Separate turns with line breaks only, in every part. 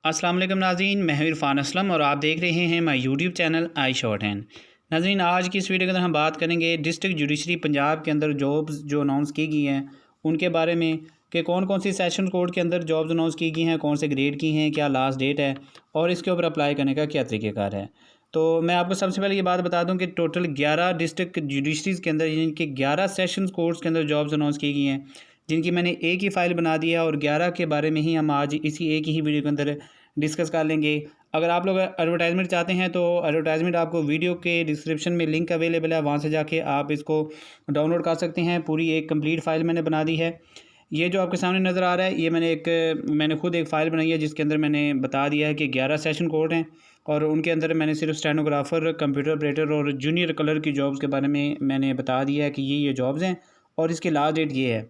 अस्सलाम वालेकुम नाज़रीन, मैं हूं इरफान असलम और आप देख रहे हैं my YouTube channel I short hand. नाज़रीन, आज की इस वीडियो के अंदर हम बात करेंगे डिस्ट्रिक्ट जुडिशरी पंजाब के अंदर जॉब्स जो अनाउंस की गई हैं उनके बारे में कि कौन कौन सी सेशन कोड के अंदर जॉब्स अनाउंस की गई हैं, कौन से ग्रेड की हैं, क्या लास्ट डेट है और इसके ऊपर अप्लाई करने का क्या तरीक़ेकार है। तो मैं आपको सबसे पहले ये बात बता दूं कि टोटल 11 डिस्ट्रिक्ट जुडिशरीज़ के अंदर यानी कि 11 सेशन कोर्ट्स के अंदर जॉब्स अनाउंस की गई हैं, जिनकी मैंने एक ही फ़ाइल बना दी है और 11 के बारे में ही हम आज इसी एक ही वीडियो के अंदर डिस्कस कर लेंगे। अगर आप लोग एडवर्टाइजमेंट चाहते हैं तो एडवर्टाइजमेंट आपको वीडियो के डिस्क्रिप्शन में लिंक अवेलेबल है, वहाँ से जाके आप इसको डाउनलोड कर सकते हैं। पूरी एक कंप्लीट फ़ाइल मैंने बना दी है। ये जो आपके सामने नज़र आ रहा है, ये मैंने खुद एक फ़ाइल बनाई है जिसके अंदर मैंने बता दिया है कि 11 सेशन कोड हैं और उनके अंदर मैंने सिर्फ स्टेनोग्राफ़र, कंप्यूटर ऑपरेटर और जूनियर क्लर्क की जॉब्स के बारे में मैंने बता दिया है कि ये जॉब्स हैं और इसकी लास्ट डेट ये है।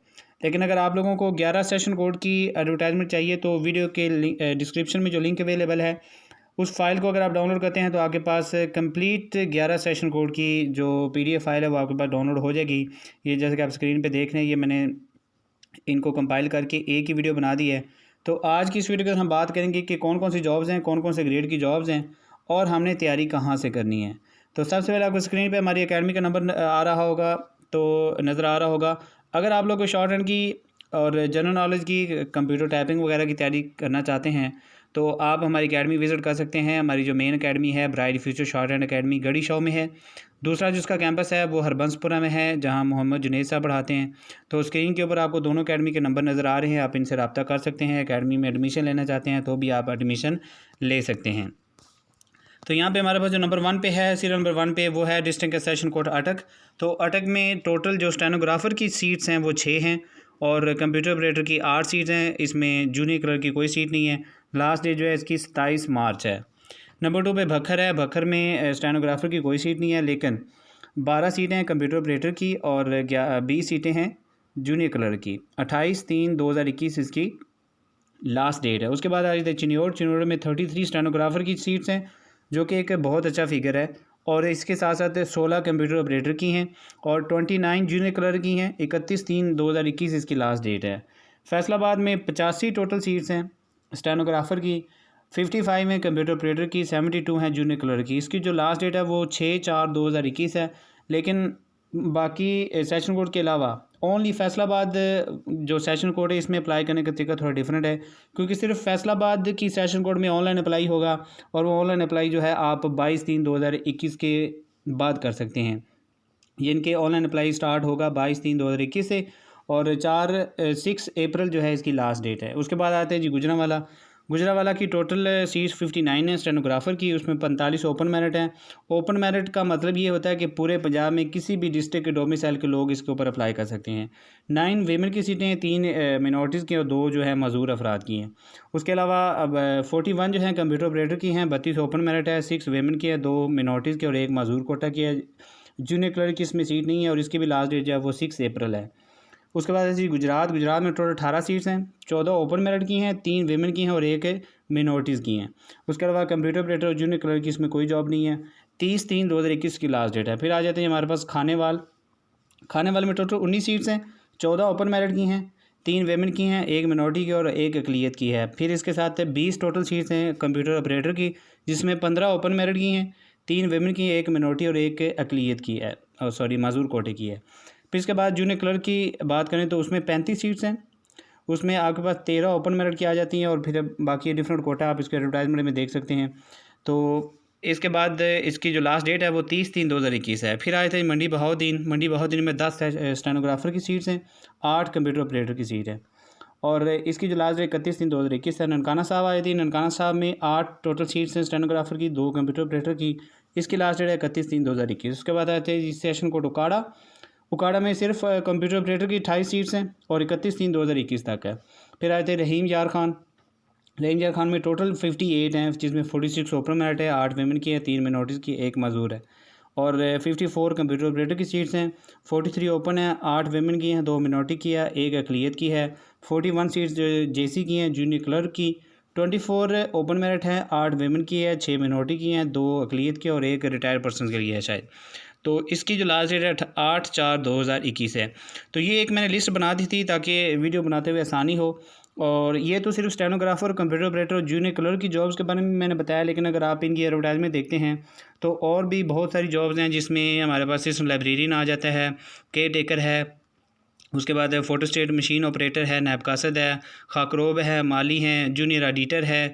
लेकिन अगर आप लोगों को 11 सेशन कोड की एडवर्टाइजमेंट चाहिए तो वीडियो के डिस्क्रिप्शन में जो लिंक अवेलेबल है उस फाइल को अगर आप डाउनलोड करते हैं तो आपके पास कंप्लीट 11 सेशन कोड की जो पीडीएफ फाइल है वो आपके पास डाउनलोड हो जाएगी। ये जैसे कि आप स्क्रीन पे देख रहे हैं, ये मैंने इनको कंपाइल करके एक ही वीडियो बना दी है। तो आज की इस वीडियो के अंदर हम बात करेंगे कि कौन कौन सी जॉब्स हैं, कौन कौन से ग्रेड की जॉब्स हैं और हमने तैयारी कहाँ से करनी है। तो सबसे पहले आपको स्क्रीन पर हमारी अकेडमी का नंबर आ रहा होगा, तो नज़र आ रहा होगा। अगर आप लोग शॉर्ट हैंड की और जनरल नॉलेज की, कंप्यूटर टाइपिंग वगैरह की तैयारी करना चाहते हैं तो आप हमारी अकेडमी विज़िट कर सकते हैं। हमारी जो मेन अकेडमी है bright future shorthand academy Garhi Shah में है। दूसरा जिसका कैंपस है वो हरबंसपुरा में है, जहां मोहम्मद जुनैद साहब पढ़ाते हैं। तो स्क्रीन के ऊपर आपको दोनों अकेडमी के नंबर नज़र आ रहे हैं, आप इनसे रब्ता कर सकते हैं। अकेडमी में एडमिशन लेना चाहते हैं तो भी आप एडमिशन ले सकते हैं। तो यहाँ पे हमारे पास जो नंबर 1 पे है, सीरियल नंबर 1 पे, वो है डिस्ट्रिक्ट सेशन कोर्ट अटक। तो अटक में टोटल जो स्टेनोग्राफ़र की सीट्स हैं वो 6 हैं और कंप्यूटर ऑपरेटर की 8 सीट्स हैं। इसमें जूनियर क्लर्क की कोई सीट नहीं है। लास्ट डेट जो है इसकी 27 मार्च है। नंबर 2 पे भखर है। भखर में स्टेनोग्राफ़र की कोई सीट नहीं है, लेकिन 12 सीटें हैं कंप्यूटर ऑपरेटर की और 20 सीटें हैं जूनियर क्लर्क की। 28/3/2021 इसकी लास्ट डेट है। उसके बाद आ रही थी चिन्योर में 33 स्टेनोग्राफ़र की सीट्स हैं, जो कि एक बहुत अच्छा फिगर है। और इसके साथ साथ 16 कंप्यूटर ऑपरेटर की हैं और 29 जूनियर क्लर्क की हैं। 31/3/2021 इसकी लास्ट डेट है। फैसलाबाद में 85 टोटल सीट्स हैं स्टेनोग्राफ़र की, 55 हैं कंप्यूटर ऑपरेटर की, 72 हैं जूनियर क्लर्क की। इसकी जो लास्ट डेट है वो 6/4/2021 है। लेकिन बाकी सेशन कोड के अलावा ओनली फैसलाबाद जो सेशन कोड है इसमें अप्लाई करने का तरीका थोड़ा डिफरेंट है, क्योंकि सिर्फ फैसलाबाद की सेशन कोड में ऑनलाइन अप्लाई होगा और वो ऑनलाइन अप्लाई जो है आप 22/3/2021 के बाद कर सकते हैं। ये इनके ऑनलाइन अप्लाई स्टार्ट होगा 22/3/2021 से और 6 अप्रैल जो है इसकी लास्ट डेट है। उसके बाद आते हैं जी गुजरावाला की टोटल सीट्स 59 है स्टेनोग्राफ़र की, उसमें 45 ओपन मेरिट हैं। ओपन मेरिट का मतलब ये होता है कि पूरे पंजाब में किसी भी डिस्ट्रिक्ट के डोमिसाइल के लोग इसके ऊपर अप्लाई कर सकते हैं। 9 वीमेन की सीटें हैं, 3 मिनॉरिटीज़ की और 2 जो है मज़दूर अफराद की हैं। उसके अलावा अब 41 जो है कंप्यूटर ऑपरेटर की हैं, 32 ओपन मेरिट है, 6 वीमेन की है, 2 मिनॉरिटीज़ की और 1 मज़दूर कोटा की है। जूनियर क्लर्क की इसमें सीट नहीं है और इसकी भी लास्ट डेट जो है वो 6 अप्रैल है। उसके बाद जी गुजरात में टोटल 18 सीट्स हैं, 14 ओपन मेरिट की हैं, 3 वीमेन की हैं और 1 मिनॉरिटीज़ की हैं। उसके अलावा कंप्यूटर ऑपरेटर और जूनियर क्लर्क की इसमें कोई जॉब नहीं है। 30/3/2021 की लास्ट डेट है। फिर आ जाते हैं हमारे पास खानेवाल में टोटल 19 सीट्स हैं, 14 ओपन मेरिट की हैं, 3 वीमेन की हैं, 1 मिनॉरिटी की और 1 अक़लियत की है। फिर इसके साथ 20 टोटल सीट्स हैं कंप्यूटर ऑपरेटर की, जिसमें 15 ओपन मेरिट की हैं, 3 वीमेन की, 1 मिनॉरिटी और 1 अक़लियत की है, मज़दूर कोटे की है। फिर इसके बाद जूनियर क्लर्क की बात करें तो उसमें 35 सीट्स हैं, उसमें आपके पास 13 ओपन मेरिट की आ जाती हैं और फिर बाकी डिफरेंट कोटा आप इसके एडवर्टाइजमेंट में देख सकते हैं। तो इसके बाद इसकी जो लास्ट डेट है वो 30/3/2021 है। फिर आए थे मंडी बहाउद्दीन में 10 स्टेनोग्राफ़र की सीट्स हैं, 8 कंप्यूटर ऑपरेटर की सीट है और इसकी जो लास्ट डेट 31/3/2021 है। ननकाना साहब आए थे, ननकाना साहब में 8 टोटल सीट्स हैं स्टेनोग्राफ़र की, 2 कंप्यूटर ऑपरेटर की, इसकी लास्ट डेट है 31/3/2021। उसके बाद आए थे सेशन कोड उकाड़ा में सिर्फ कंप्यूटर ऑपरेटर की 28 सीट्स हैं और 31/3/2021 तक है। फिर आए थे रहीम यार खान में टोटल 58 हैं, जिसमें 46 ओपन मेरिट है, 8 वीमेन की है, 3 मिनॉरिटीज़ की, 1 मज़दूर है और 54 कंप्यूटर ऑपरेटर की सीट्स हैं, 43 ओपन है, 8 वीमेन की हैं, 2 मिनॉरिटी की है, 1 अक़लियत की है। 41 सीट्स जेसी की हैं जूनियर क्लर्क की, 24 ओपन मेरिट है, 8 वीमेन की है, 6 मिनॉरिटी की हैं, 2 अक़लियत की और 1 रिटायर्ड पर्सन के लिए है शायद। तो इसकी जो लास्ट डेट है 8/4/2021 है। तो ये एक मैंने लिस्ट बना दी थी ताकि वीडियो बनाते हुए आसानी हो और ये तो सिर्फ स्टेनोग्राफर, कंप्यूटर ऑपरेटर और जूनियर क्लर्क की जॉब्स के बारे में मैंने बताया, लेकिन अगर आप इनकी एडवर्टाइजमेंट देखते हैं तो और भी बहुत सारी जॉब्स हैं जिसमें हमारे पास सिस्टम लाइब्रेरियन आ जाता है, केयर टेकर है, उसके बाद फोटोस्टेट मशीन ऑपरेटर है, नैबकासद है, खाकरोब है, माली हैं, जूनियर एडिटर है।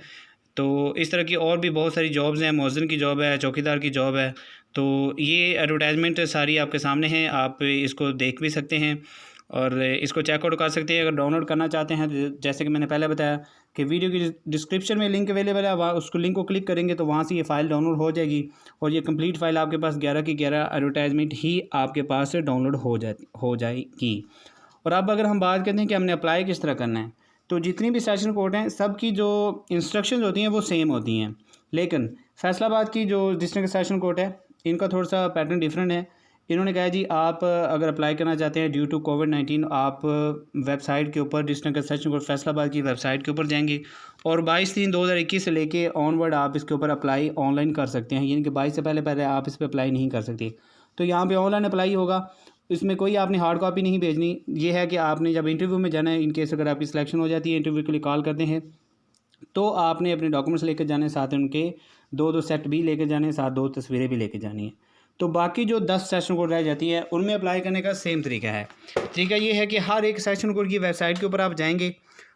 तो इस तरह की और भी बहुत सारी जॉब्स हैं, मौज़िन की जॉब है, चौकीदार की जॉब है। तो ये एडवर्टाइजमेंट सारी आपके सामने हैं, आप इसको देख भी सकते हैं और इसको चेकआउट कर सकते हैं। अगर डाउनलोड करना चाहते हैं जैसे कि मैंने पहले बताया कि वीडियो की डिस्क्रिप्शन में लिंक अवेलेबल है, वहाँ उसको लिंक को क्लिक करेंगे तो वहाँ से ये फ़ाइल डाउनलोड हो जाएगी और ये कंप्लीट फ़ाइल आपके पास 11 की 11 एडवर्टाइजमेंट ही आपके पास से डाउनलोड हो जाएगी। और अब अगर हम बात करते हैं कि हमने अप्लाई किस तरह करना है, तो जितनी भी सेशन कोड हैं सब की जो इंस्ट्रक्शंस होती हैं वो सेम होती हैं, लेकिन फैसलाबाद की जो डिस्ट्रिक्ट सेशन कोर्ट है इनका थोड़ा सा पैटर्न डिफरेंट है। इन्होंने कहा जी आप अगर अप्लाई करना चाहते हैं ड्यू टू कोविड-19 आप वेबसाइट के ऊपर डिस्ट्रिक्ट सेशन कोर्ट फैसलाबाद की वेबसाइट के ऊपर जाएंगे और 22/3/2021 से लेके ऑनवर्ड आप इसके ऊपर अप्लाई ऑनलाइन कर सकते हैं, यानी कि 22 से पहले आप इस पर अप्लाई नहीं कर सकते। तो यहाँ पे ऑनलाइन अप्लाई होगा, इसमें कोई आपने हार्ड कॉपी नहीं भेजनी। ये है कि आपने जब इंटरव्यू में जाना है, इन केस अगर आपकी सिलेक्शन हो जाती है, इंटरव्यू के लिए कॉल करते हैं, तो आपने अपने डॉक्यूमेंट्स लेकर जाने, साथ उनके 2-2 सेट भी लेकर जाने, साथ 2 तस्वीरें भी लेकर जानी है। तो बाकी जो 10 सेशन कोड रह जाती है उनमें अप्लाई करने का सेम तरीका है। तरीका ये है कि हर एक सेशन कोड की वेबसाइट के ऊपर आप जाएंगे,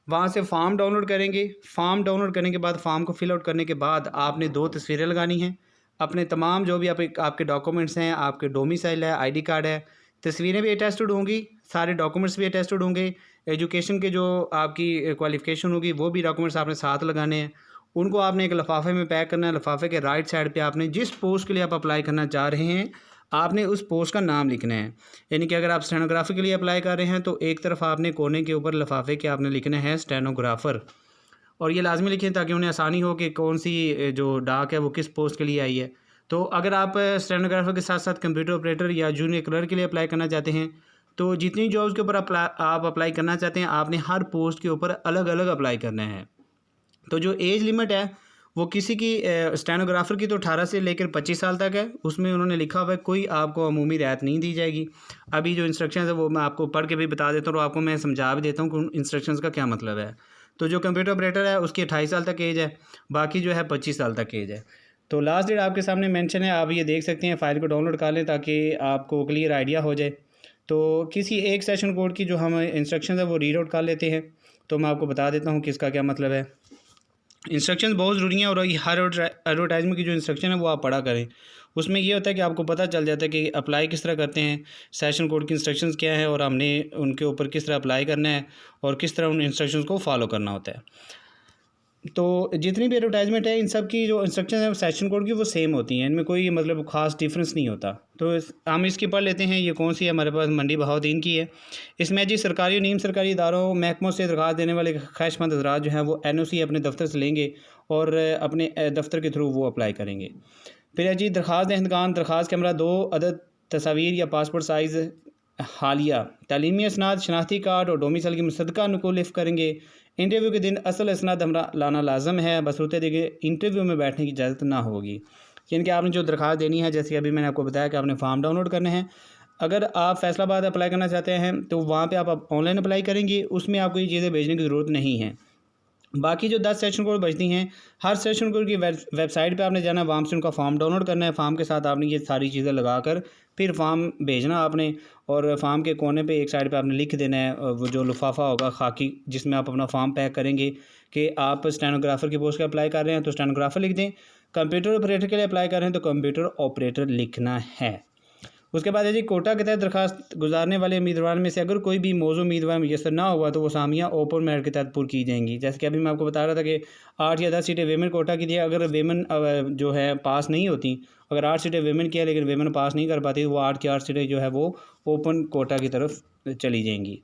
वहाँ से फॉर्म डाउनलोड करेंगे। फॉर्म डाउनलोड करने के बाद फॉर्म को फिल आउट करने के बाद आपने 2 तस्वीरें लगानी हैं, अपने तमाम जो भी आपके डॉक्यूमेंट्स हैं, आपके डोमिसाइल है, आईडी कार्ड है, तस्वीरें भी अटेस्टेड होंगी, सारे डॉक्यूमेंट्स भी अटेस्टेड होंगे, एजुकेशन के जो आपकी क्वालिफ़िकेशन होगी वो भी डॉक्यूमेंट्स आपने साथ लगाने हैं। उनको आपने एक लिफाफे में पैक करना है। लिफाफे के राइट साइड पे आपने जिस पोस्ट के लिए आप अप्लाई करना चाह रहे हैं आपने उस पोस्ट का नाम लिखना है। यानी कि अगर आप स्टेनोग्राफर के लिए अप्लाई कर रहे हैं तो एक तरफ आपने कोने के ऊपर लिफाफे के आपने लिखना है स्टेनोग्राफ़र, और ये लाजमी लिखें ताकि उन्हें आसानी हो कि कौन सी जो डाक है वो किस पोस्ट के लिए आई है। तो अगर आप स्टेनोग्राफर के साथ साथ कंप्यूटर ऑपरेटर या जूनियर क्लर्क के लिए अप्लाई करना चाहते हैं तो जितनी जॉब्स के ऊपर आप अप्लाई करना चाहते हैं आपने हर पोस्ट के ऊपर अलग अलग अप्लाई करना है। तो जो एज लिमिट है वो किसी की स्टेनोग्राफर की तो 18 से लेकर 25 साल तक है, उसमें उन्होंने लिखा हुआ है कोई आपको अमूमी रियायत नहीं दी जाएगी। अभी जो इंस्ट्रक्शंस है वो मैं आपको पढ़ के भी बता देता हूँ और आपको मैं समझा भी देता हूँ कि उन इंस्ट्रक्शंस का क्या मतलब है। तो जो कंप्यूटर ऑपरेटर है उसकी 28 साल तक एज है, बाकी जो है 25 साल तक एज है। तो लास्ट डेट आपके सामने मेंशन है, आप ये देख सकते हैं, फ़ाइल को डाउनलोड कर लें ताकि आपको क्लियर आइडिया हो जाए। तो किसी एक सेशन कोड की जो हम इंस्ट्रक्शंस है वो रीड आउट कर लेते हैं, तो मैं आपको बता देता हूँ कि इसका क्या मतलब है। इंस्ट्रक्शंस बहुत ज़रूरी हैं और हर एडवर्टाइजमेंट की जो इंस्ट्रक्शन है वो आप पढ़ा करें। उसमें ये होता है कि आपको पता चल जाता है कि अप्लाई किस तरह करते हैं, सेशन कोड की इंस्ट्रक्शंस क्या है और हमने उनके ऊपर किस तरह अप्लाई करना है और किस तरह उन इंस्ट्रक्शंस को फॉलो करना होता है। तो जितनी भी एडवर्टाइजमेंट है इन सब की जो इंस्ट्रक्शन है सेशन कोड की वो सेम होती हैं, इनमें कोई मतलब ख़ास डिफरेंस नहीं होता। तो हम इसकी पढ़ लेते हैं, ये कौन सी है हमारे पास मंडी बहाउद्दीन की है। इसमें जी सरकारी और नीम सरकारी इदारों महकमों से दरख्वास्त देने वाले ख्वाहिशमंद हज़रात जो हैं वो NOC अपने दफ्तर से लेंगे और अपने दफ्तर के थ्रू वो अप्लाई करेंगे। फिर है जी दरख्वास्त दहिंदगान दरख्वास्त के हमरा 2 अदद तस्वीर या पासपोर्ट साइज़ हालिया तालीमी असनाद, शनाख्ती कार्ड और डोमिसाइल की मुसद्दका नकुल लिफ़ करेंगे। इंटरव्यू के दिन असल असनाद हमरा लाना लाजम है, बशर्ते देखिए इंटरव्यू में बैठने की इजाज़त ना होगी। यानी कि आपने जो दरख्वास्त देनी है, जैसे अभी मैंने आपको बताया कि आपने फॉर्म डाउनलोड करने हैं। अगर आप फैसलाबाद अप्लाई करना चाहते हैं तो वहाँ पे आप ऑनलाइन अप्लाई करेंगे, उसमें आपको ये चीज़ें भेजने की ज़रूरत नहीं है। बाकी जो 10 सेशन कोड बचती हैं, हर सेशन कोड की वेबसाइट पे आपने जाना है, वहाँ से उनका फॉर्म डाउनलोड करना है। फॉर्म के साथ आपने ये सारी चीज़ें लगाकर फिर फॉर्म भेजना आपने, और फॉर्म के कोने पे एक साइड पे आपने लिख देना है वो जो लिफाफा होगा खाकी जिसमें आप अपना फॉर्म पैक करेंगे कि आप स्टेनोग्राफर की पोस्ट पे अप्लाई कर रहे हैं तो स्टेनोग्राफर लिख दें, कंप्यूटर ऑपरेटर के लिए अप्लाई कर रहे हैं तो कंप्यूटर ऑपरेटर लिखना है। उसके बाद है जी कोटा के तहत दरखास्त गुजारने वाले उम्मीदवार में से अगर कोई भी मौजूद उम्मीदवार मुयसर ना हुआ तो वो सामियाँ ओपन मेरिट के तहत पूरी की जाएंगी। जैसे कि अभी मैं आपको बता रहा था कि 8 या 10 सीटें वेमेन कोटा की थी, अगर वेमेन जो है पास नहीं होती, अगर 8 सीटें वेमेन की है लेकिन वेमेन पास नहीं कर पाती, वो 8 की 8 सीटें जो है वो ओपन कोटा की तरफ चली जाएंगी।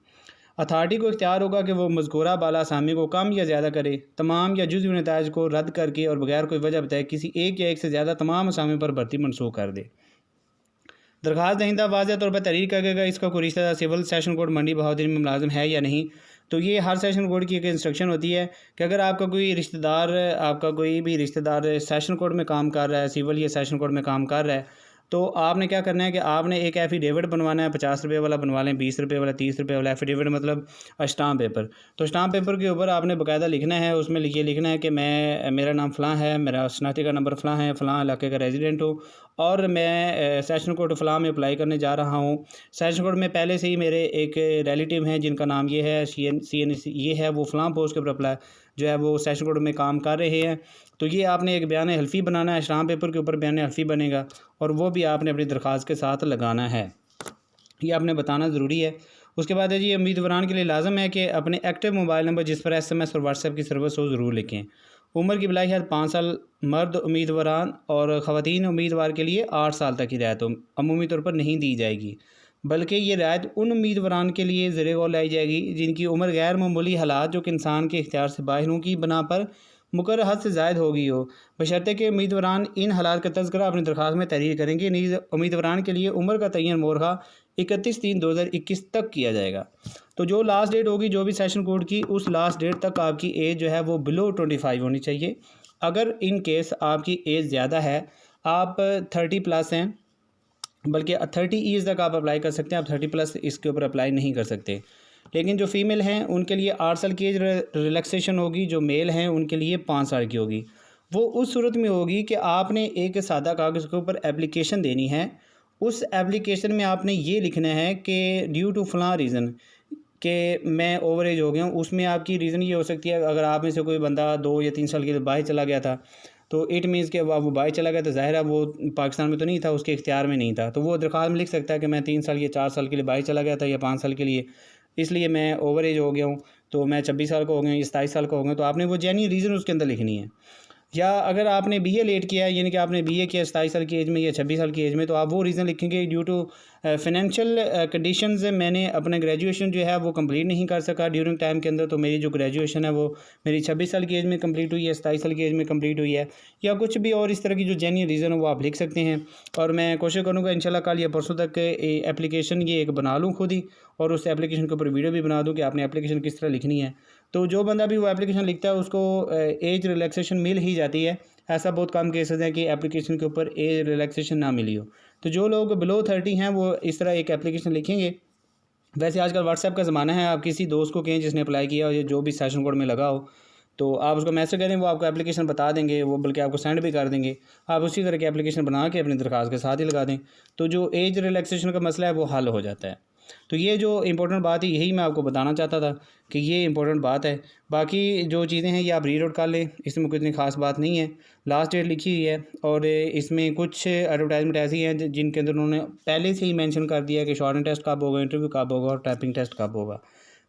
अथॉरिटी को इख्तियार होगा कि वो मज़कूरा बाला असामी को कम या ज़्यादा करे, तमाम या जुज़वी नताइज को रद्द करके और बगैर कोई वजह बताए किसी एक या एक से ज़्यादा तमाम असामी पर भर्ती मनसूख कर दे। दरख्वास्त दहिंदा वाज़ह तौर पर तहरीर करेगा इसका कोई रिश्तेदार सिविल सेशन कोड मंडी बहाउद्दीन में मुलाजिम है या नहीं। तो ये हर सेशन कोड की एक इंस्ट्रक्शन होती है कि अगर आपका कोई भी रिश्तेदार सेशन कोड में काम कर रहा है, सिविल या सेशन कोड में काम कर रहा है, तो आपने क्या करना है कि आपने एक एफिडेविट बनवाना है, 50 रुपये वाला बनवा लें, 20 रुपये वाला, 30 रुपये वाला। एफिडेविट मतलब स्टाम्प पेपर। तो स्टाम्प पेपर के ऊपर आपने बाकायदा लिखना है, उसमें ये लिखना है कि मेरा नाम फ़लाँ है, मेरा शनाख्ती का नंबर फ़लाँ है, फ़लाँ इलाके का रेजिडेंट हूँ और मैं सेशन कोड फ़लाँ में अप्लाई करने जा रहा हूँ। सेशन कोड में पहले से ही मेरे एक रिलेटिव हैं जिनका नाम ये है, CNC ये है, वो फ़लाँ पोस्ट के ऊपर अप्लाई जो है वो सेशन कोड में काम कर रहे हैं। तो ये आपने एक बयान हल्फ़ी बनाना है, स्टाम्प पेपर के ऊपर बयान हल्फ़ी बनेगा और वो भी आपने अपनी दरख्वास्त के साथ लगाना है। ये आपने बताना ज़रूरी है। उसके बाद है जी, उम्मीदवारान के लिए लाजम है कि अपने एक्टिव मोबाइल नंबर जिस पर SMS और व्हाट्सएप की सर्विस हो ज़रूर लिखें। उम्र की बिलाई हद 5 साल मर्द उम्मीदवारान और ख़वातीन उम्मीदवार के लिए 8 साल तक की रियायत अमूमी तौर पर नहीं दी जाएगी, बल्कि ये रियायत उन उम्मीदवारान के लिए ज़ेरे गौर लाई जाएगी जिनकी उम्र गैर मामूली हालात जो कि इंसान के इख्तियार से बाहर हों की बना पर मुकर्रर हद से ज़ायद हो गई हो, बशर्ते कि उम्मीदवारान इन हालात का तज़किरा अपनी दरख्वास्त में तहरीर करेंगे। नीज़ उम्मीदवारान के लिए उम्र का तयन मोरहा 31/3/2021 तक किया जाएगा। तो जो लास्ट डेट होगी जो भी सेशन कोड की, उस लास्ट डेट तक आपकी एज जो है वो बिलो 25 होनी चाहिए। अगर इन केस आपकी एज ज़्यादा है, आप 30+ हैं, बल्कि 30 ईयर्स तक आप अप्लाई कर सकते हैं, आप 30+ इसके ऊपर अप्लाई नहीं कर सकते। लेकिन जो फ़ीमेल हैं उनके लिए 8 साल की एज रिलैक्सेशन होगी, जो मेल हैं उनके लिए 5 साल की होगी। वो उस सूरत में होगी कि आपने एक सादा कागज़ के ऊपर एप्लीकेशन देनी है। उस एप्लीकेशन में आपने ये लिखना है कि ड्यू टू फ़लाँ रीज़न कि मैं ओवर एज हो गया हूँ। उसमें आपकी रीज़न ये हो सकती है, अगर आप में से कोई बंदा 2 या 3 साल के लिए बाहर चला गया था, तो इट मीन्स कि अब वो बाहर चला गया तो ज़ाहिर है वो पाकिस्तान में तो नहीं था, उसके इख्तियार में नहीं था। तो वो दरख्वास्त में लिख सकता है कि मैं 3 साल या 4 साल के लिए बाहर चला गया था या 5 साल के लिए, इसलिए मैं ओवर एज हो गया हूँ, तो मैं 26 साल का हो गया या 27 साल का हो गया। तो आपने वो जेन्युइन रीज़न उसके अंदर लिखनी है। या अगर आपने BA लेट किया है, यानी कि आपने BA किया 27 साल की एज में या 26 साल की एज में, तो आप वो रीज़न लिखेंगे ड्यू टू फाइनेंशियल कंडीशंस मैंने अपना ग्रेजुएशन जो है वो कंप्लीट नहीं कर सका ड्यूरिंग टाइम के अंदर। तो मेरी जो ग्रेजुएशन है वो मेरी 26 साल की एज में कंप्लीट हुई है, 27 साल की एज में कंप्लीट हुई है, या कुछ भी और इस तरह की जो जेन्युइन रीज़न हो वो आप लिख सकते हैं। और मैं कोशिश करूँगा इंशाल्लाह कल या परसों तक एप्लीकेशन ये एक बना लूँ खुद ही, और उस एप्लीकेशन के ऊपर वीडियो भी बना दूँ कि आपने एप्लीकेशन किस तरह लिखनी है। तो जो बंदा भी वो एप्लीकेशन लिखता है उसको एज रिलैक्सेशन मिल ही जाती है। ऐसा बहुत कम केसेस हैं कि एप्लीकेशन के ऊपर एज रिलैक्सेशन ना मिली हो। तो जो लोग बिलो 30 हैं वो इस तरह एक एप्लीकेशन लिखेंगे। वैसे आजकल व्हाट्सएप का ज़माना है, आप किसी दोस्त को कहें जिसने अप्लाई किया हो या जो भी सेशन कोड में लगा हो, तो आप उसको मैसेज करें, वो आपको एप्लीकेशन बता देंगे, वो बल्कि आपको सेंड भी कर देंगे। आप उसी तरह की एप्लीकेशन बना के अपनी दरख्वास्त के साथ ही लगा दें, तो जो एज रिलैक्सेशन का मसला है वो हल हो जाता है। तो ये जो इम्पोर्टेंट बात है यही मैं आपको बताना चाहता था कि ये इम्पोर्टेंट बात है। बाकी जो चीज़ें हैं ये आप रीड आउट कर लें, इसमें कोई इतनी ख़ास बात नहीं है। लास्ट डेट लिखी हुई है और इसमें कुछ एडवर्टाइजमेंट ऐसी हैं जिनके अंदर उन्होंने पहले से ही मेंशन कर दिया कि शॉर्टन टेस्ट कब होगा, इंटरव्यू कब होगा और टाइपिंग टेस्ट कब होगा।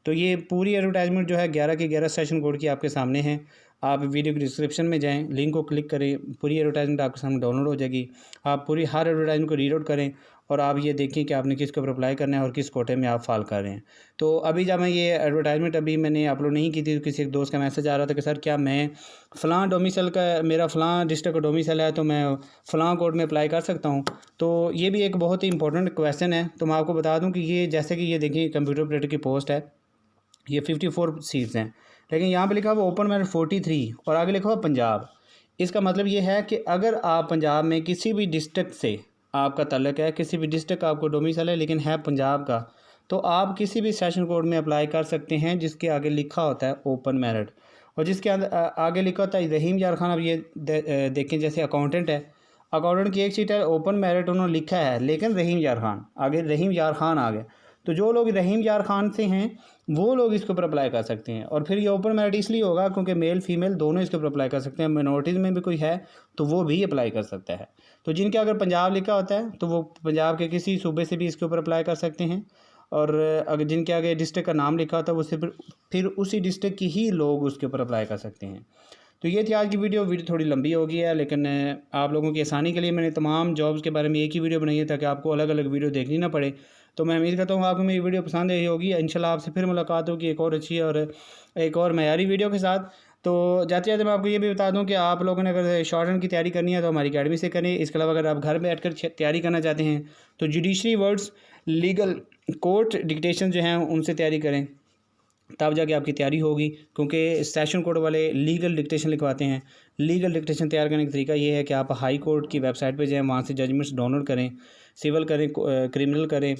तो ये पूरी एडवर्टाइजमेंट जो है 11 के 11 सेशन कोड की आपके सामने है। आप वीडियो की डिस्क्रिप्शन में जाएँ, लिंक को क्लिक करें, पूरी एडवर्टाइजमेंट आपके सामने डाउनलोड हो जाएगी। आप पूरी हर एडवर्टाइजमेंट को रीड आउट करें और आप ये देखें कि आपने किसके ऊपर अप्लाई करना है और किस कोटे में आप फाल कर रहे हैं। तो अभी जब मैं ये एडवर्टाइजमेंट अभी मैंने अपलोड नहीं की थी, तो किसी एक दोस्त का मैसेज आ रहा था कि सर क्या मैं फ़लाँ डोमिसाइल का, मेरा फ़लाँ डिस्ट्रिक्ट का डोमिसाइल है, तो मैं फ़लाँ कोड में अप्लाई कर सकता हूँ। तो ये भी एक बहुत ही इंपॉर्टेंट क्वेश्चन है। तो मैं आपको बता दूँ कि ये जैसे कि ये देखिए कंप्यूटर ऑपरेटर की पोस्ट है, ये 54 सीट्स हैं, लेकिन यहाँ पे लिखा हुआ ओपन मेरिट 43 और आगे लिखा हुआ पंजाब। इसका मतलब ये है कि अगर आप पंजाब में किसी भी डिस्ट्रिक्ट से आपका ताल्लुक़ है, किसी भी डिस्ट्रिक्ट का आपको डोमिसाइल है लेकिन है पंजाब का, तो आप किसी भी सेशन कोड में अप्लाई कर सकते हैं जिसके आगे लिखा होता है ओपन मेरिट, और जिसके अंदर आगे लिखा होता है रहीम यार खान। अब ये देखें, जैसे अकाउंटेंट है, अकाउंटेंट की एक सीट है, ओपन मेरिट उन्होंने लिखा है लेकिन रहीम यार खान, आगे रहीम यार खान आ गया। तो जो लोग रहीम यार खान से हैं वो लोग इसके ऊपर अप्लाई कर सकते हैं। और फिर ये ओपन मेरिट इसलिए होगा क्योंकि मेल फीमेल दोनों इसके ऊपर अप्लाई कर सकते हैं। मिनॉरिटीज़ में भी कोई है तो वो भी अप्लाई कर सकता है। तो जिनके अगर पंजाब लिखा होता है तो वो पंजाब के किसी सूबे से भी इसके ऊपर अप्लाई कर सकते हैं, और अगर जिनके आगे डिस्ट्रिक्ट का नाम लिखा होता है वो फिर उसी डिस्ट्रिक्ट की ही लोग उसके ऊपर अप्लाई कर सकते हैं। तो ये थी आज की वीडियो थोड़ी लंबी हो गई है, लेकिन आप लोगों की आसानी के लिए मैंने तमाम जॉब्स के बारे में एक ही वीडियो बनाई है ताकि आपको अलग अलग वीडियो देखनी ना पड़े। तो मैं उम्मीद करता हूँ आपको मेरी वीडियो पसंद आई होगी। इंशाल्लाह आपसे फिर मुलाकात होगी एक और अच्छी और एक और मयारी वीडियो के साथ। तो जाते जाते मैं आपको ये भी बता दूं कि आप लोगों ने अगर शॉर्टहैंड की तैयारी करनी है तो हमारी अकेडमी से करें। इसके अलावा अगर आप घर में बैठ कर तैयारी करना चाहते हैं तो judiciary words, legal court dictation जो हैं उनसे तैयारी करें। तब जाके आपकी तैयारी होगी, क्योंकि सेशन कोर्ट वाले लीगल डिक्टेशन लिखवाते हैं। लीगल डिक्टेशन तैयार करने का तरीका ये है कि आप हाई कोर्ट की वेबसाइट पे जाएं, वहाँ से जजमेंट्स डाउनलोड करें, सिविल करें, क्रिमिनल करें,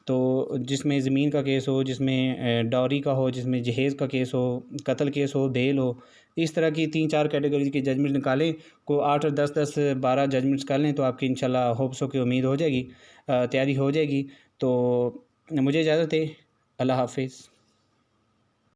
तो जिसमें ज़मीन का केस हो, जिसमें डाउरी का हो, जिसमें जहेज़ का केस हो, कत्ल केस हो, बेल हो, इस तरह की 3-4 कैटेगरी की जजमेंट निकालें। को 8 और 10-10-12 जजमेंट्स कर लें तो आपकी इंशाल्लाह होप सो की उम्मीद हो जाएगी, तैयारी हो जाएगी। तो मुझे इजाज़त है। अल्लाह हाफ़िज़।